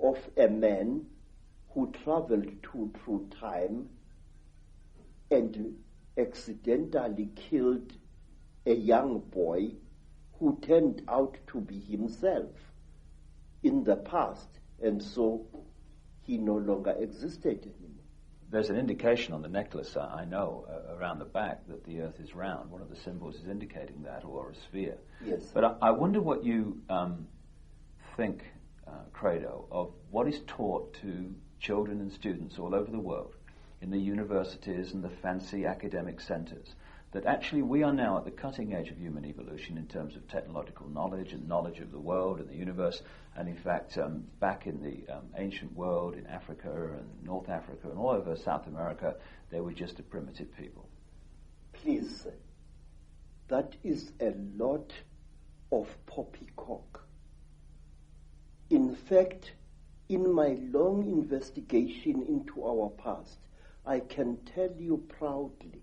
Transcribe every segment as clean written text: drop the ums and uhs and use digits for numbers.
of a man who traveled through time and accidentally killed a young boy who turned out to be himself in the past, and so he no longer existed anymore. There's an indication on the necklace, I know, around the back that the Earth is round. One of the symbols is indicating that, or a sphere. Yes. But I wonder what you think, Credo, of what is taught to children and students all over the world in the universities and the fancy academic centers, that actually we are now at the cutting edge of human evolution in terms of technological knowledge and knowledge of the world and the universe, and in fact back in the ancient world, in Africa and North Africa and all over South America, they were just a primitive people. Please, that is a lot of poppycock. In fact, in my long investigation into our past, I can tell you proudly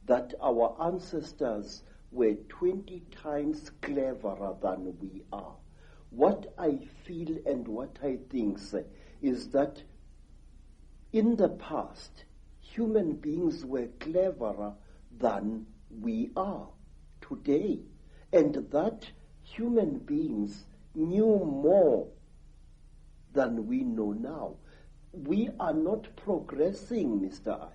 that our ancestors were 20 times cleverer than we are. What I feel and what I think is that in the past, human beings were cleverer than we are today, and that human beings knew more than we know now. We are not progressing, Mr. Icke.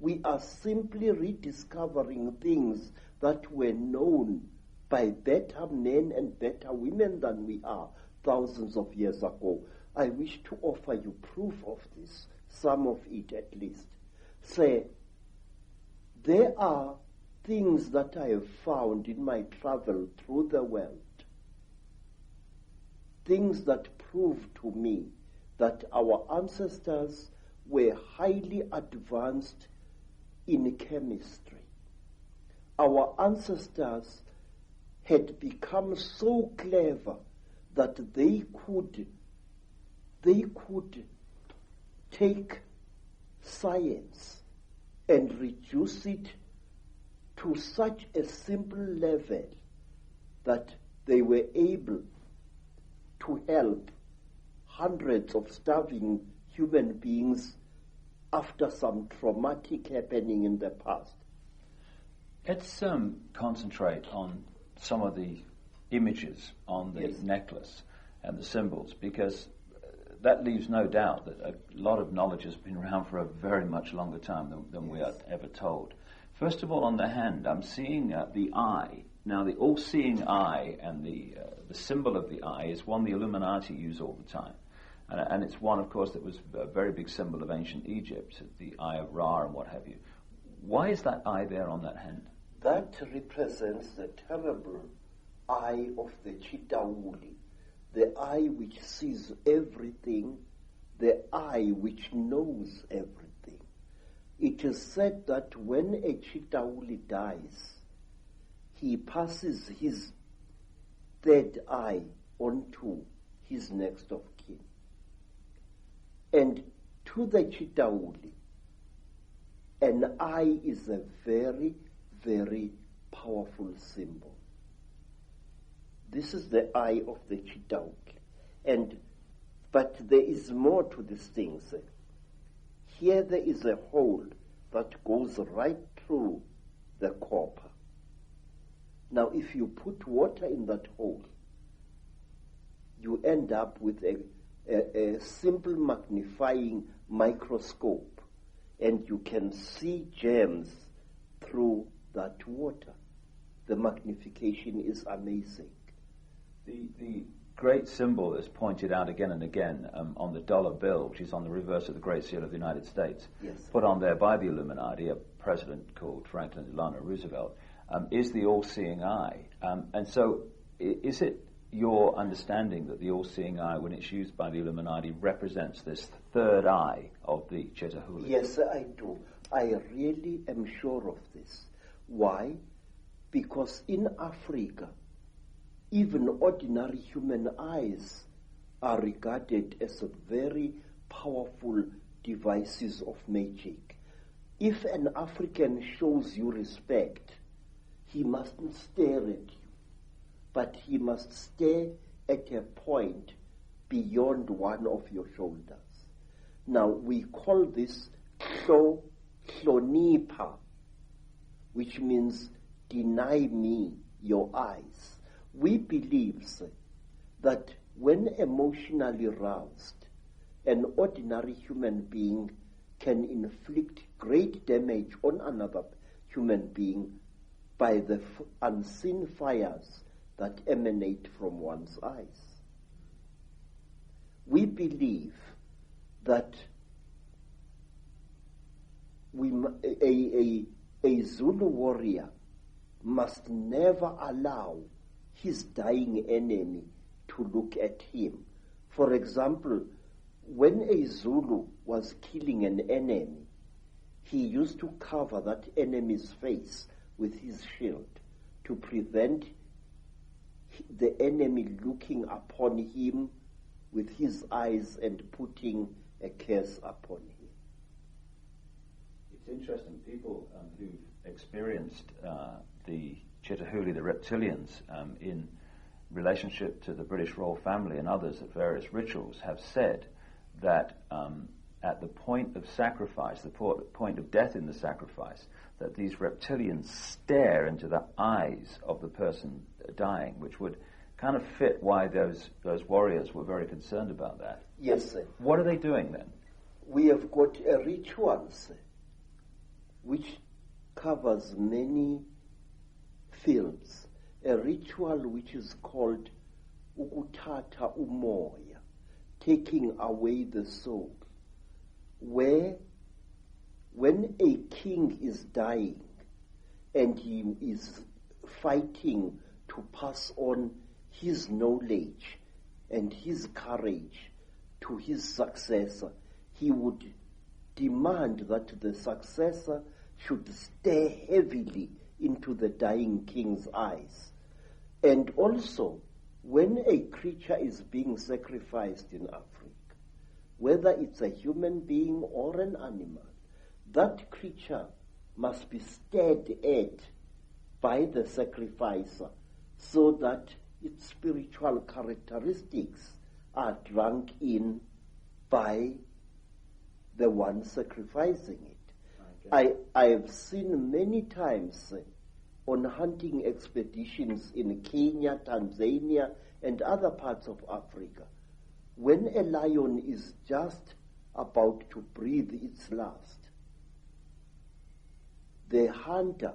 We are simply rediscovering things that were known by better men and better women than we are thousands of years ago. I wish to offer you proof of this, some of it at least. Say, there are things that I have found in my travel through the world, things that prove to me that our ancestors were highly advanced in chemistry. Our ancestors had become so clever that they could take science and reduce it to such a simple level that they were able to help hundreds of starving human beings after some traumatic happening in the past. Let's concentrate on some of the images on the necklace and the symbols, because that leaves no doubt that a lot of knowledge has been around for a very much longer time than we are ever told. First of all, on the hand, I'm seeing the eye. Now, the all-seeing eye and the symbol of the eye is one the Illuminati use all the time. And it's one, of course, that was a very big symbol of ancient Egypt, the Eye of Ra and what have you. Why is that eye there on that hand? That represents the terrible eye of the Chitauli, the eye which sees everything, the eye which knows everything. It is said that when a Chitauli dies, he passes his third eye onto his next of kin. And to the Chitauli, an eye is a very, very powerful symbol. This is the eye of the Chitauli. But there is more to this thing. Here there is a hole that goes right through the copper. Now, if you put water in that hole, you end up with a simple magnifying microscope, and you can see gems through that water. The magnification is amazing. The great symbol that's pointed out again and again on the dollar bill, which is on the reverse of the Great Seal of the United States, put on there by the Illuminati, a president called Franklin Delano Roosevelt, is the all-seeing eye. And so is it your understanding that the all-seeing eye, when it's used by the Illuminati, represents this third eye of the Chitauli? Yes, I do. I really am sure of this. Why? Because in Africa, even ordinary human eyes are regarded as very powerful devices of magic. If an African shows you respect, he mustn't stare at you, but he must stare at a point beyond one of your shoulders. Now, we call this chlonipa, which means deny me your eyes. We believe that when emotionally roused, an ordinary human being can inflict great damage on another human being by the unseen fires that emanate from one's eyes. We believe that a Zulu warrior must never allow his dying enemy to look at him. For example, when a Zulu was killing an enemy, he used to cover that enemy's face with his shield to prevent the enemy looking upon him with his eyes and putting a curse upon him. It's interesting, people who've experienced the Chitahuli, the reptilians, in relationship to the British royal family and others at various rituals, have said that at the point of sacrifice, the point of death in the sacrifice, that these reptilians stare into the eyes of the person dying, which would kind of fit why those warriors were very concerned about that. Yes, sir. What are they doing then? We have got a ritual, sir, which covers many fields. A ritual which is called ukuthatha umoya, taking away the soul, where when a king is dying and he is fighting to pass on his knowledge and his courage to his successor, he would demand that the successor should stare heavily into the dying king's eyes. And also, when a creature is being sacrificed in Africa, whether it's a human being or an animal, that creature must be stared at by the sacrificer so that its spiritual characteristics are drunk in by the one sacrificing it. Okay. I have seen many times on hunting expeditions in Kenya, Tanzania, and other parts of Africa, when a lion is just about to breathe its last, the hunter,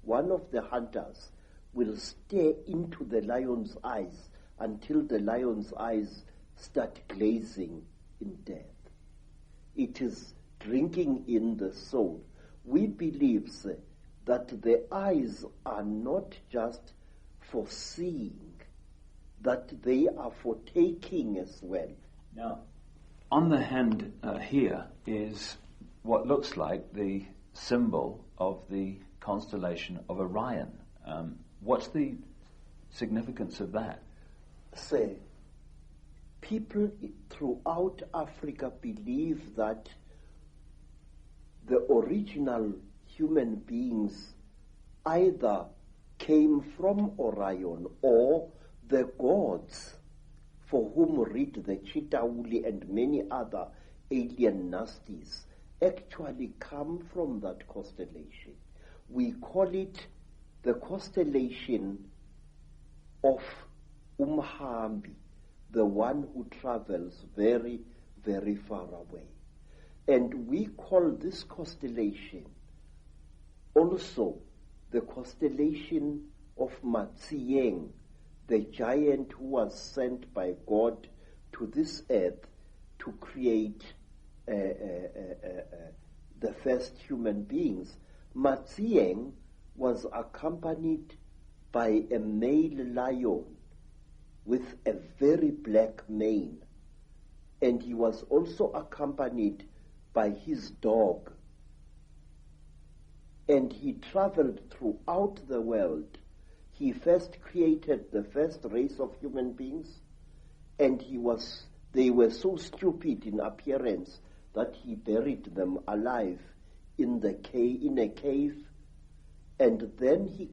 one of the hunters, will stare into the lion's eyes until the lion's eyes start glazing in death. It is drinking in the soul. We believe that the eyes are not just for seeing, that they are for taking as well. Now, on the hand here is what looks like the symbol of the constellation of Orion. What's the significance of that? Say, people throughout Africa believe that the original human beings either came from Orion or the gods for whom read the Chitauli and many other alien nasties actually come from that constellation. We call it the constellation of Umhambi, the one who travels very, very far away. And we call this constellation also the constellation of Matsieng, the giant who was sent by God to this earth to create the first human beings. Matsieng was accompanied by a male lion with a very black mane, and he was also accompanied by his dog. And he traveled throughout the world. He first created the first race of human beings, and they were so stupid in appearance that he buried them alive in a cave, and then he